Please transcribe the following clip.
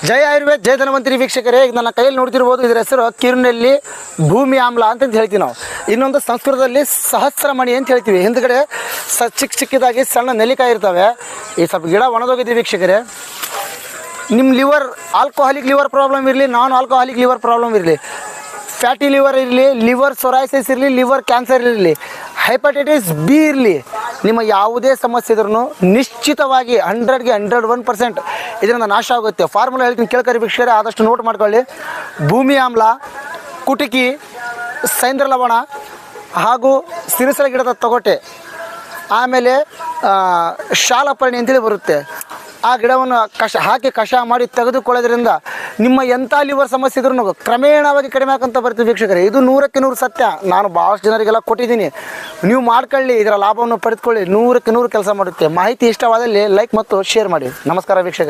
ಜೈ ಆಯುರ್ವೇದ ಜೈ ಧನ್ವಂತರಿ ವೀಕ್ಷಕರೇ, ಈಗ ನನ್ನ ಕೈಯಲ್ಲಿ ನೋಡ್ತಿರ್ಬೋದು, ಇದರ ಹೆಸರು ಕಿರುನೆಲ್ಲಿ ಭೂಮಿ ಆಮ್ಲ ಅಂತ ಹೇಳ್ತೀವಿ ನಾವು. ಇನ್ನೊಂದು ಸಂಸ್ಕೃತದಲ್ಲಿ ಸಹಸ್ರಮಣಿ ಅಂತ ಹೇಳ್ತೀವಿ. ಹಿಂದ್ಗಡೆ ಚಿಕ್ಕದಾಗಿ ಸಣ್ಣ ನೆಲ್ಲಿಕಾಯಿ ಇರ್ತವೆ. ಈ ಸ್ವಲ್ಪ ಗಿಡ ಒಣಗೋಗಿದೆ ವೀಕ್ಷಕರೇ. ನಿಮ್ಮ ಲಿವರ್ ಆಲ್ಕೋಹಾಲಿಕ್ ಲಿವರ್ ಪ್ರಾಬ್ಲಮ್ ಇರಲಿ, ನಾನ್ ಆಲ್ಕೋಹಾಲಿಕ್ ಲಿವರ್ ಪ್ರಾಬ್ಲಮ್ ಇರಲಿ, ಫ್ಯಾಟಿ ಲಿವರ್ ಇರಲಿ, ಲಿವರ್ ಸೊರೈಸಿಸ್ ಇರಲಿ, ಲಿವರ್ ಕ್ಯಾನ್ಸರ್ ಇರಲಿ, ಹೆಪಟೈಟಿಸ್ ಬಿ ಇರಲಿ, ನಿಮ್ಮ ಯಾವುದೇ ಸಮಸ್ಯೆ ಇದ್ರೂ ನಿಶ್ಚಿತವಾಗಿ 100ಗೆ 101% ಇದರಿಂದ ನಾಶ ಆಗುತ್ತೆ. ಫಾರ್ಮುಲಾ ಹೇಳ್ತೀನಿ ಕೇಳ್ಕರಿ ವೀಕ್ಷಕರೇ, ಆದಷ್ಟು ನೋಟ್ ಮಾಡ್ಕೊಳ್ಳಿ. ಭೂಮಿ ಆಮ್ಲ, ಕುಟುಕಿ, ಸೈಂದ್ರ ಲವಣ ಹಾಗೂ ಸಿರಿಸಲ ಗಿಡದ ತೊಗಟೆ, ಆಮೇಲೆ ಶಾಲಪರ್ಣಿ ಅಂತೇಳಿ ಬರುತ್ತೆ. ಆ ಗಿಡವನ್ನು ಹಾಕಿ ಕಷಾಯ ಮಾಡಿ ತೆಗೆದುಕೊಳ್ಳೋದ್ರಿಂದ ನಿಮ್ಮ ಎಂಥ ಲಿವರ್ ಸಮಸ್ಯೆ ಇದ್ರೂ ಕ್ರಮೇಣವಾಗಿ ಕಡಿಮೆ ಆಗೋಂತ ಬರ್ತೀವಿ ವೀಕ್ಷಕರೇ. ಇದು 100ಕ್ಕೆ 100 ಸತ್ಯ. ನಾನು ಭಾಳಷ್ಟು ಜನರಿಗೆಲ್ಲ ಕೊಟ್ಟಿದ್ದೀನಿ. ನೀವು ಮಾಡ್ಕೊಳ್ಳಿ, ಇದರ ಲಾಭವನ್ನು ಪಡೆದುಕೊಳ್ಳಿ. 100ಕ್ಕೆ 100 ಕೆಲಸ ಮಾಡುತ್ತೆ. ಮಾಹಿತಿ ಇಷ್ಟವಾದಲ್ಲಿ ಲೈಕ್ ಮತ್ತು ಶೇರ್ ಮಾಡಿ. ನಮಸ್ಕಾರ ವೀಕ್ಷಕರೇ.